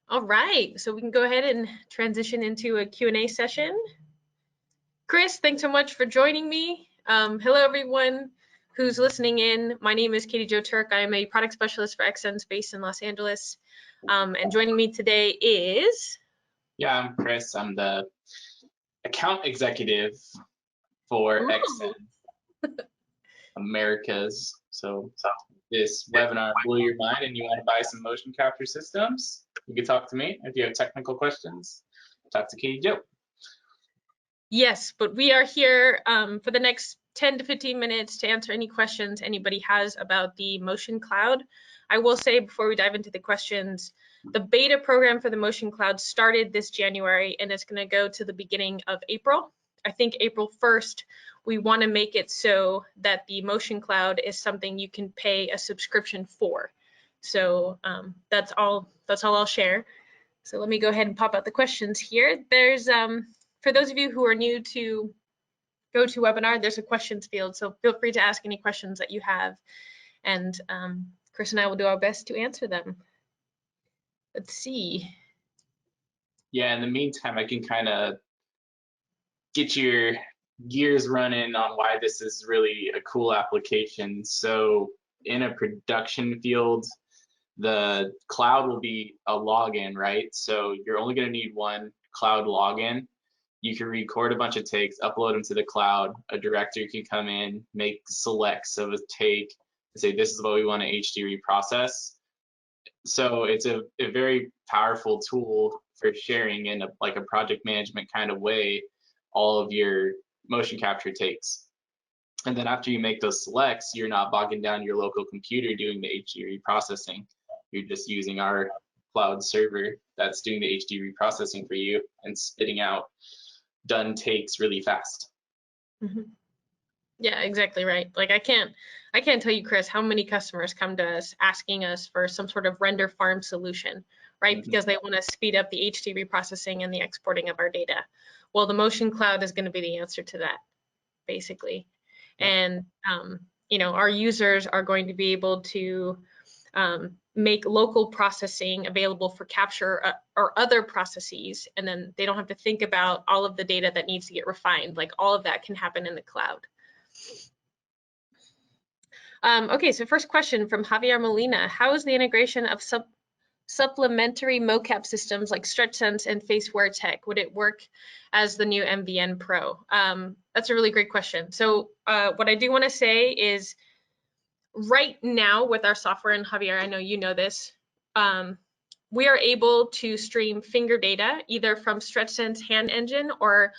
All right, so we can go ahead and transition into a Q&A session. Chris, thanks so much for joining me. Hello, everyone who's listening in. My name is Katie Jo Turk. I am a product specialist for Xsens based in Los Angeles. And joining me today is... Yeah, I'm Chris. I'm the account executive for Xsens Americas. So this webinar blew your mind and you want to buy some motion capture systems, you can talk to me. If you have technical questions, talk to Katie Jo. Yes, but we are here for the next 10 to 15 minutes to answer any questions anybody has about the MotionCloud. I will say before we dive into the questions, the beta program for the MotionCloud started this January and it's going to go to the beginning of April. I think April 1st, we want to make it so that the MotionCloud is something you can pay a subscription for. So that's all I'll share. So let me go ahead and pop out the questions here. There's for those of you who are new to GoToWebinar, there's a questions field, so feel free to ask any questions that you have, and Chris and I will do our best to answer them. Let's see. Yeah, in the meantime, I can kind of get your gears running on why this is really a cool application. So in a production field, the cloud will be a login, right? So you're only going to need one cloud login. You can record a bunch of takes, upload them to the cloud. A director can come in, make selects of a take, and say, this is what we want to HD reprocess. So it's a very powerful tool for sharing in like a project management kind of way, all of your motion capture takes. And then after you make those selects, you're not bogging down your local computer doing the HD reprocessing. You're just using our cloud server that's doing the HD reprocessing for you and spitting out done takes really fast. Mm-hmm. Yeah, exactly right. Like I can't tell you, Chris, how many customers come to us asking us for some sort of render farm solution, right? Because they want to speed up the HD reprocessing and the exporting of our data. Well, the MotionCloud is going to be the answer to that, basically. And you know, our users are going to be able to make local processing available for capture or other processes, and then they don't have to think about all of the data that needs to get refined. Like all of that can happen in the cloud. Okay, so first question from Javier Molina. How is the integration of supplementary mocap systems like Strechsense and FaceWare tech? Would it work as the new MVN Pro? That's a really great question. So what I do want to say is right now with our software, and Javier, I know you know this, we are able to stream finger data either from Strechsense Hand Engine or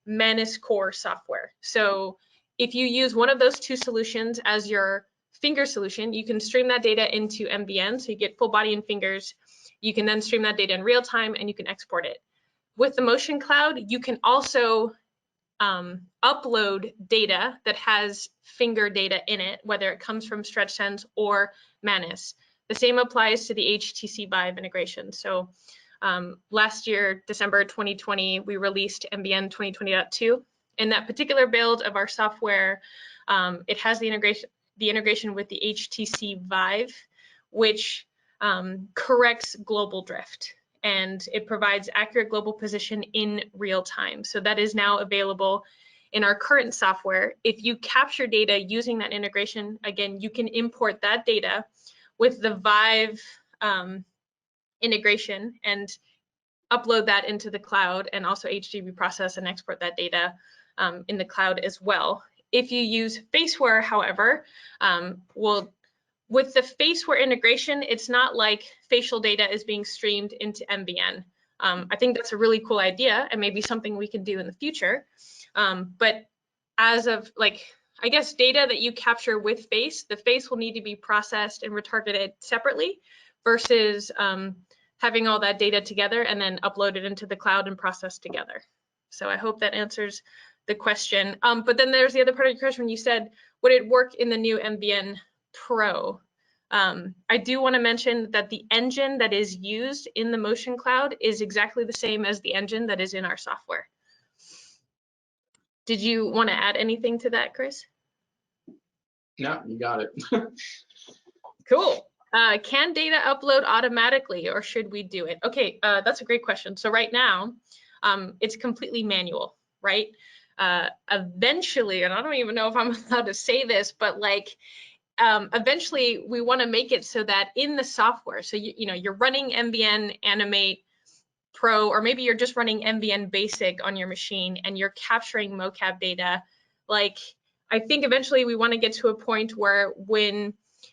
Manus Core software. So if you use one of those two solutions as your finger solution, you can stream that data into MVN, so you get full body and fingers. You can then stream that data in real time and you can export it. With the MotionCloud, you can also upload data that has finger data in it, whether it comes from Strechsense or Manus. The same applies to the HTC Vive integration. So last year, December 2020, we released MVN 2020.2. In that particular build of our software, it has the integration with the HTC Vive, which corrects global drift, and it provides accurate global position in real time. So that is now available in our current software. If you capture data using that integration, again, you can import that data with the Vive integration and upload that into the cloud, and also HD reprocess and export that data in the cloud as well. If you use FaceWare, however, with the FaceWare integration, it's not like facial data is being streamed into MVN. I think that's a really cool idea and maybe something we can do in the future. But as of I guess data that you capture with the face will need to be processed and retargeted separately versus having all that data together and then uploaded into the cloud and processed together. So I hope that answers the question. But then there's the other part of your question when you said, would it work in the new MVN Pro? I do want to mention that the engine that is used in the MotionCloud is exactly the same as the engine that is in our software. Did you want to add anything to that, Chris? No, you got it. Cool. Can data upload automatically, or should we do it? Okay, that's a great question. So right now, it's completely manual, right? Eventually, and I don't even know if I'm allowed to say this, but like eventually we want to make it so that in the software, so you know, you're running MVN Animate Pro, or maybe you're just running MVN Basic on your machine and you're capturing mocap data. Like, I think eventually we want to get to a point where when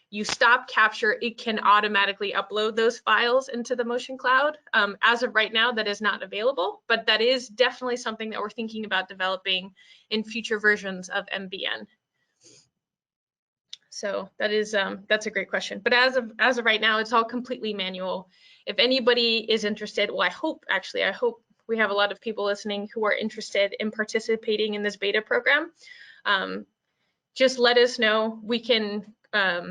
you stop capture, it can automatically upload those files into the MotionCloud. As of right now, that is not available, but that is definitely something that we're thinking about developing in future versions of MVN. So that is that's a great question. But as of right now, it's all completely manual. If anybody is interested, well, I hope we have a lot of people listening who are interested in participating in this beta program. Just let us know. We can I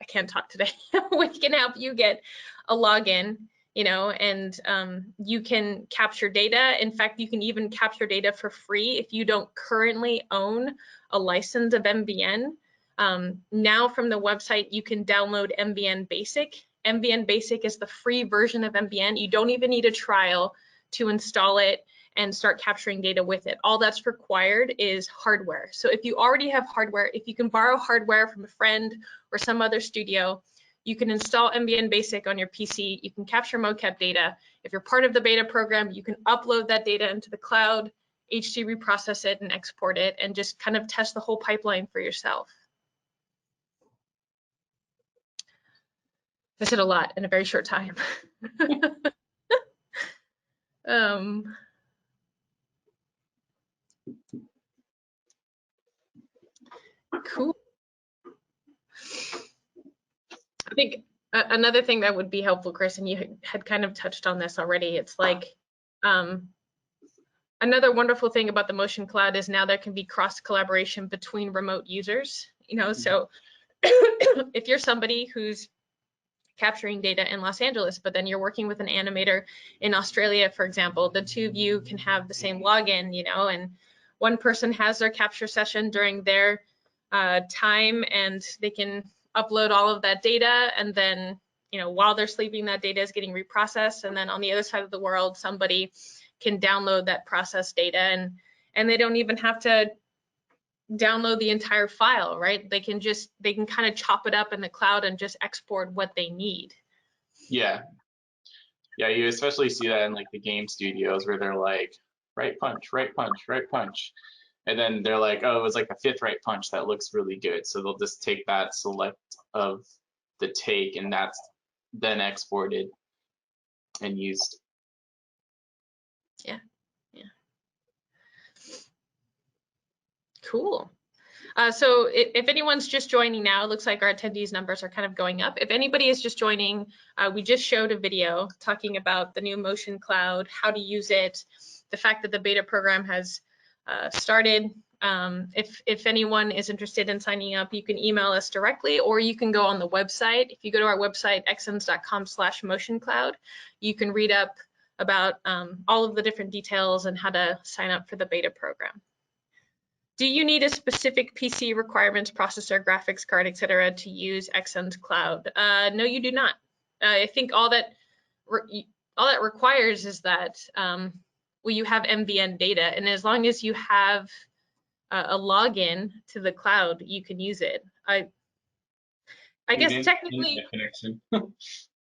can't talk today. We can help you get a login, you know, and you can capture data. In fact, you can even capture data for free if you don't currently own a license of MVN. Now from the website, you can download MVN Basic. MVN Basic is the free version of MVN. You don't even need a trial to install it and start capturing data with it. All that's required is hardware. So if you already have hardware, if you can borrow hardware from a friend or some other studio, you can install MVN Basic on your PC. You can capture mocap data. If you're part of the beta program, you can upload that data into the cloud, HD reprocess it and export it, and just kind of test the whole pipeline for yourself. I said a lot in a very short time. Cool. I think another thing that would be helpful, Chris, and you had kind of touched on this already, it's like another wonderful thing about the MotionCloud is now there can be cross collaboration between remote users, you know, so if you're somebody who's capturing data in Los Angeles, but then you're working with an animator in Australia, for example, the two of you can have the same login, you know, and one person has their capture session during their time and they can upload all of that data, and then, you know, while they're sleeping, that data is getting reprocessed, and then on the other side of the world, somebody can download that processed data, and they don't even have to download the entire file, right? They can kind of chop it up in the cloud and just export what they need. Yeah, you especially see that in like the game studios where they're like right punch, right punch, right punch, and then they're like, oh, it was like the fifth right punch that looks really good, so they'll just take that select of the take, and that's then exported and used. Yeah. Cool. So if anyone's just joining now, it looks like our attendees numbers are kind of going up. If anybody is just joining, we just showed a video talking about the new MotionCloud, how to use it, the fact that the beta program has started. If anyone is interested in signing up, you can email us directly, or you can go on the website. If you go to our website, xsens.com/MotionCloud, you can read up about all of the different details and how to sign up for the beta program. Do you need a specific PC requirements, processor, graphics card, etc., to use Xsens Cloud? No, you do not. I think all that requires is that well, you have MVN data, and as long as you have a login to the cloud, you can use it. I guess technically. Connection.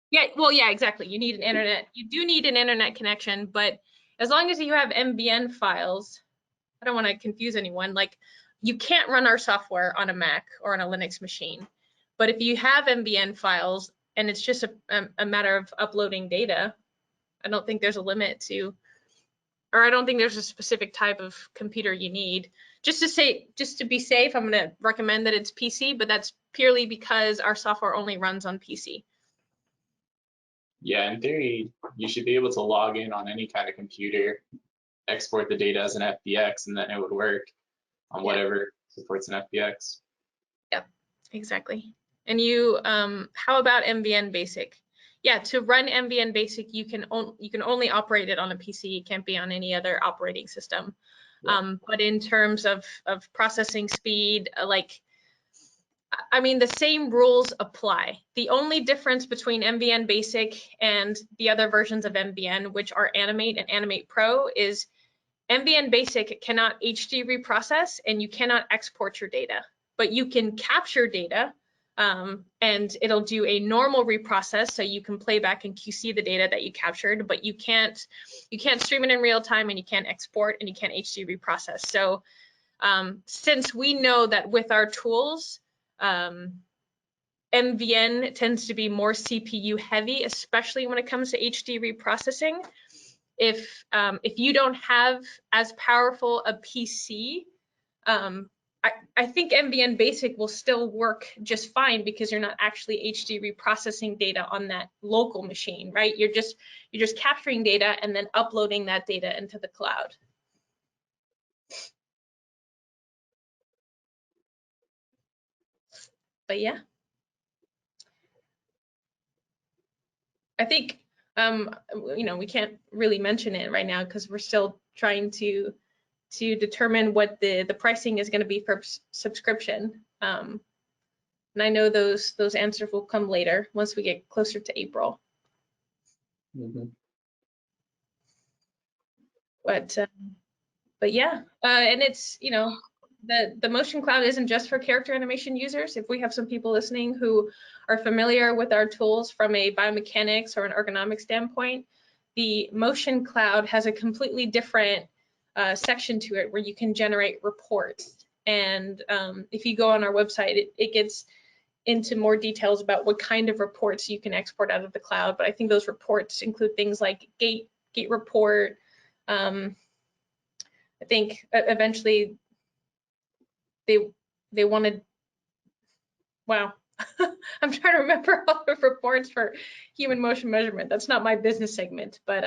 Yeah, well, yeah, exactly. You need an internet. You do need an internet connection, but as long as you have MVN files, I don't want to confuse anyone. Like, you can't run our software on a Mac or on a Linux machine, but if you have MVN files and it's just a matter of uploading data, I don't think there's a limit to, or I don't think there's a specific type of computer you need. Just to be safe, I'm going to recommend that it's PC, but that's purely because our software only runs on PC. Yeah, in theory, you should be able to log in on any kind of computer, export the data as an FBX, and then it would work on whatever supports an FBX. Yep, exactly. And you, how about MVN Basic? Yeah, to run MVN Basic, you can only operate it on a PC. It can't be on any other operating system. Yeah. But in terms of processing speed, like I mean, the same rules apply. The only difference between MVN Basic and the other versions of MVN, which are Animate and Animate Pro, is MVN Basic cannot HD reprocess and you cannot export your data, but you can capture data and it'll do a normal reprocess, so you can play back and QC the data that you captured, but you can't stream it in real time, and you can't export, and you can't HD reprocess. So since we know that with our tools, MVN tends to be more CPU heavy, especially when it comes to HD reprocessing. If you don't have as powerful a PC, I think MVN Basic will still work just fine because you're not actually HD reprocessing data on that local machine, right? You're just capturing data and then uploading that data into the cloud. But yeah, I think you know, we can't really mention it right now because we're still trying to determine what the pricing is going to be for subscription. And I know those answers will come later once we get closer to April. But yeah, and it's, you know, the MotionCloud isn't just for character animation users. If we have some people listening who are familiar with our tools from a biomechanics or an ergonomics standpoint, the MotionCloud has a completely different section to it where you can generate reports. And if you go on our website, it gets into more details about what kind of reports you can export out of the cloud. But I think those reports include things like gate report. I think eventually they wanted, wow, I'm trying to remember all the reports for human motion measurement. That's not my business segment, but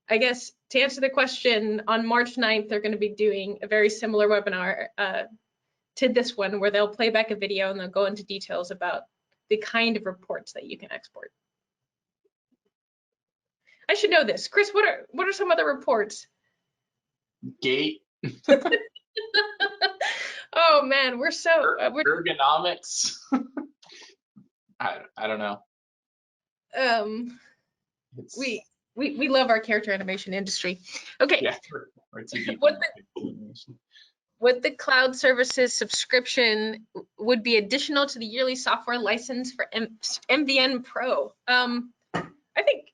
I guess to answer the question, on March 9th, they're going to be doing a very similar webinar to this one, where they'll play back a video and they'll go into details about the kind of reports that you can export. I should know this. Chris, what are some other reports? Gate. Oh man, we're so ergonomics. I don't know. We love our character animation industry. Okay. Yeah. What the cloud services subscription would be additional to the yearly software license for MVN Pro? I think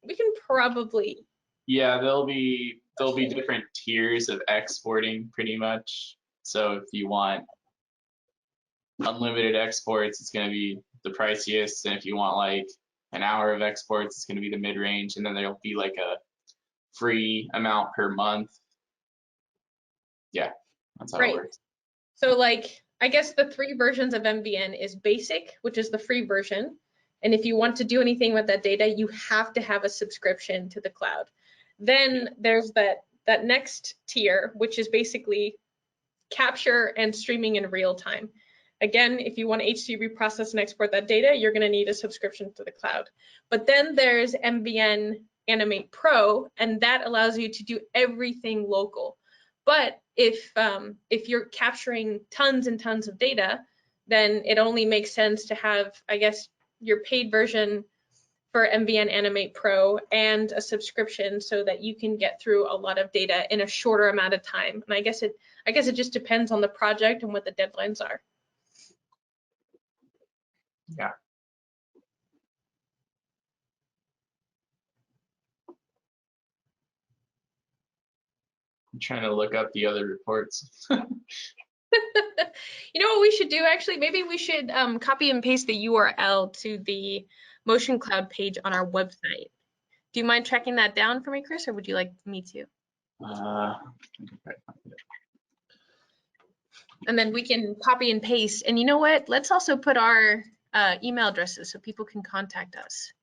we can probably. Yeah, there'll be different tiers of exporting pretty much. So if you want unlimited exports, it's going to be the priciest, and if you want like an hour of exports, it's going to be the mid-range, and then there'll be like a free amount per month. Yeah, that's how it works. So like, I guess the 3 versions of MVN is basic, which is the free version. And if you want to do anything with that data, you have to have a subscription to the cloud. Then there's that next tier, which is basically capture and streaming in real time. Again, if you want to HD reprocess and export that data, you're going to need a subscription to the cloud. But then there's MVN Animate Pro, and that allows you to do everything local. But if you're capturing tons and tons of data, then it only makes sense to have, I guess, your paid version for MVN Animate Pro and a subscription so that you can get through a lot of data in a shorter amount of time. And I guess it just depends on the project and what the deadlines are. Yeah. I'm trying to look up the other reports. You know what we should do, actually? Maybe we should copy and paste the URL to the MotionCloud page on our website. Do you mind tracking that down for me, Chris, or would you like me to? And then we can copy and paste. And you know what? Let's also put our email addresses so people can contact us.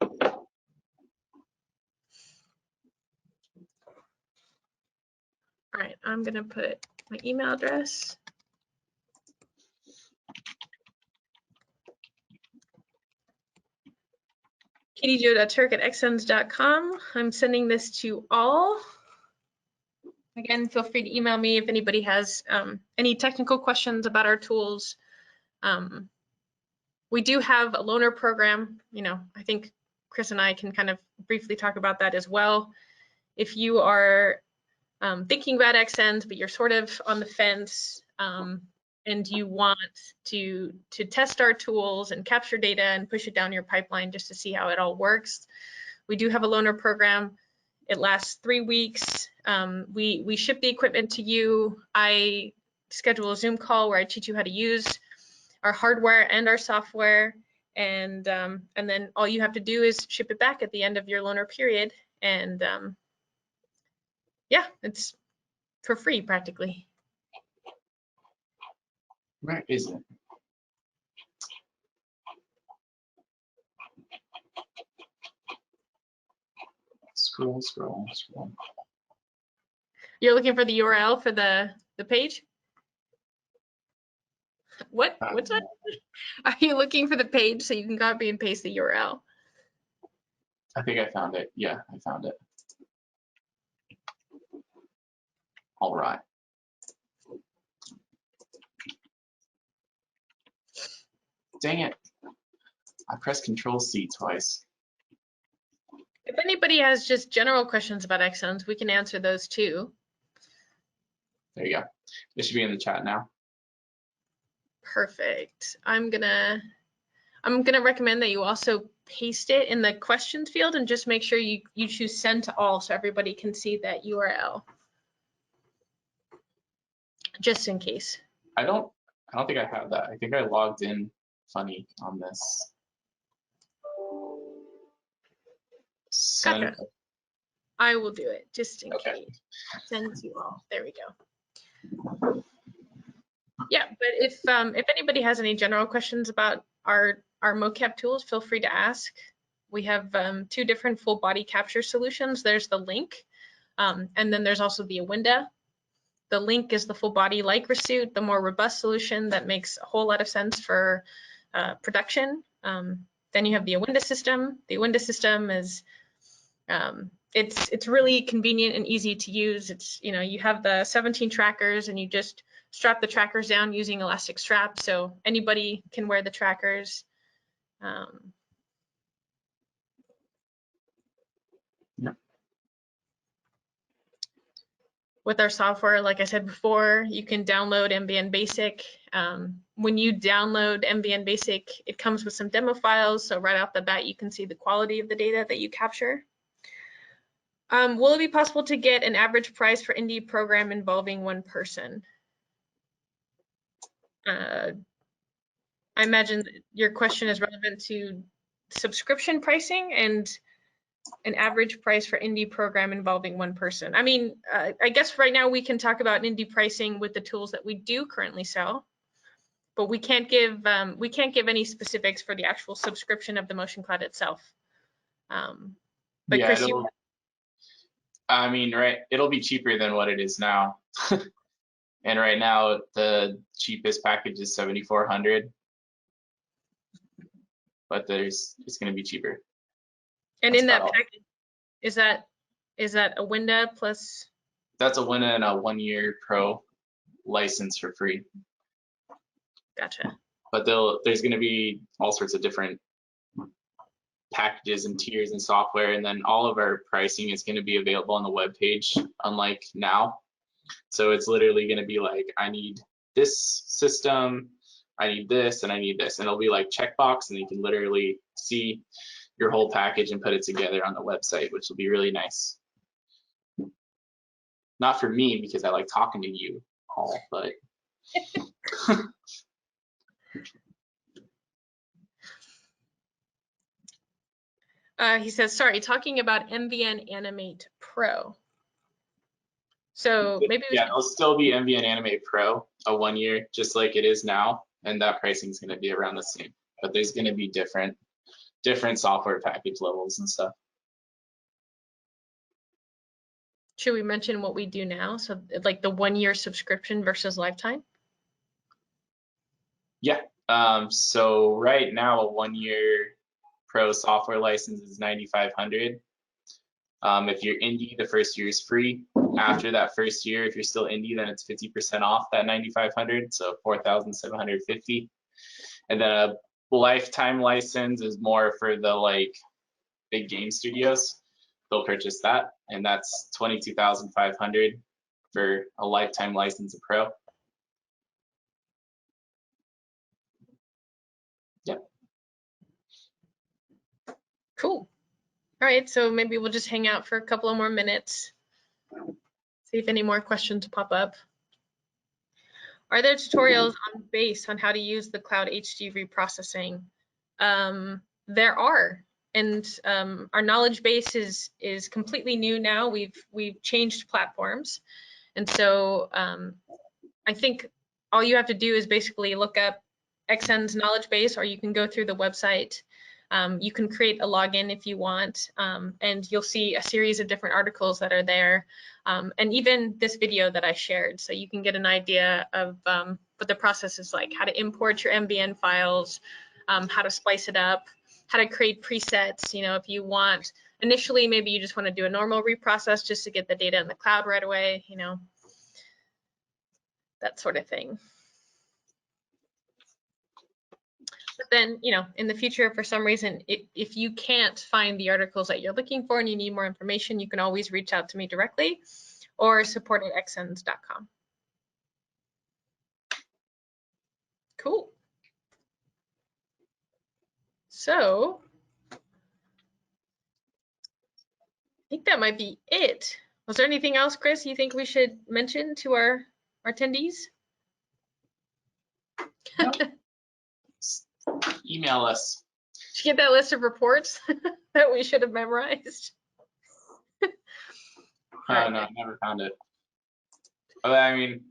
All right, I'm going to put my email address. KatieJo.Turk@xsens.com. I'm sending this to all. Again, feel free to email me if anybody has any technical questions about our tools. We do have a loaner program. I think Chris and I can kind of briefly talk about that as well. If you are thinking about Xsens, but you're sort of on the fence, and you want to test our tools and capture data and push it down your pipeline just to see how it all works, we do have a loaner program. It lasts 3 weeks. We ship the equipment to you. I schedule a Zoom call where I teach you how to use our hardware and our software, and then all you have to do is ship it back at the end of your loaner period, and yeah, it's for free practically. Where is it? Scroll. You're looking for the URL for the page? What's that? Are you looking for the page so you can copy and paste the URL? I think I found it. Yeah, I found it. All right. Dang it. I pressed Control-C twice. If anybody has just general questions about Xsens, we can answer those too. There you go. It should be in the chat now. Perfect. I'm gonna recommend that you also paste it in the questions field and just make sure you choose send to all so everybody can see that URL. Just in case. I don't think I have that. I think I logged in funny on this. Send. Gotcha. I will do it just in case. Send to all. There we go. Yeah, but if anybody has any general questions about our mocap tools, feel free to ask. We have 2 different full body capture solutions. There's the Link, and then there's also the Awinda. The Link is the full body Lycra suit, the more robust solution that makes a whole lot of sense for production. Then you have the Awinda system. The Awinda system is it's really convenient and easy to use. It's you have the 17 trackers and you just strap the trackers down using elastic straps, so anybody can wear the trackers. With our software, like I said before, you can download MVN Basic. When you download MVN Basic, it comes with some demo files, so right off the bat you can see the quality of the data that you capture. Will it be possible to get an average price for indie program involving 1 person? I imagine your question is relevant to subscription pricing and an average price for indie program involving 1 person. I mean, I guess right now we can talk about indie pricing with the tools that we do currently sell, but we can't give any specifics for the actual subscription of the MotionCloud itself. But yeah, Chris, I mean, right, it'll be cheaper than what it is now. And right now, the cheapest package is $7,400, but it's going to be cheaper. And in that package, is that Awinda plus? That's Awinda and a 1-year Pro license for free. Gotcha. But there's going to be all sorts of different packages and tiers and software, and then all of our pricing is going to be available on the web page, unlike now. So it's literally going to be like, I need this system, I need this, and I need this, and it'll be like checkbox, and you can literally see your whole package and put it together on the website, which will be really nice. Not for me, because I like talking to you all, but he says, sorry, talking about MVN Animate Pro. So maybe it'll still be MVN Animate Pro, a 1-year, just like it is now, and that pricing is going to be around the same. But there's going to be different software package levels and stuff. Should we mention what we do now? So like the 1-year subscription versus lifetime? Yeah. So right now, a 1-year Pro software license is $9,500. If you're indie, the first year is free. After that first year, if you're still indie, then it's 50% off that $9,500, so $4,750. And then a lifetime license is more for the like big game studios. They'll purchase that, and that's $22,500 for a lifetime license of Pro. Yep. Cool. All right, so maybe we'll just hang out for a couple of more minutes. See if any more questions pop up. Are there tutorials on base on how to use the Cloud HD reprocessing? There are, and our knowledge base is completely new now. We've changed platforms, and so I think all you have to do is basically look up Xsens knowledge base, or you can go through the website. You can create a login if you want, and you'll see a series of different articles that are there, and even this video that I shared, so you can get an idea of what the process is like, how to import your MVN files, how to splice it up, how to create presets. You know, if you want, initially maybe you just want to do a normal reprocess just to get the data in the cloud right away, you know, that sort of thing. But then, you know, in the future, for some reason, if you can't find the articles that you're looking for and you need more information, you can always reach out to me directly or support@xsens.com. Cool. So I think that might be it. Was there anything else, Chris, you think we should mention to our attendees? No. Email us. Did you get that list of reports that we should have memorized? No, never found it. But I mean,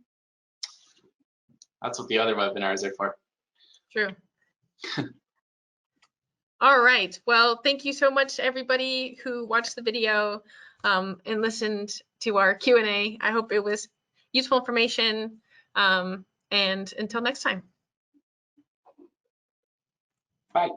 that's what the other webinars are for. True. All right. Well, thank you so much, everybody who watched the video and listened to our Q&A. I hope it was useful information. And until next time. Bye.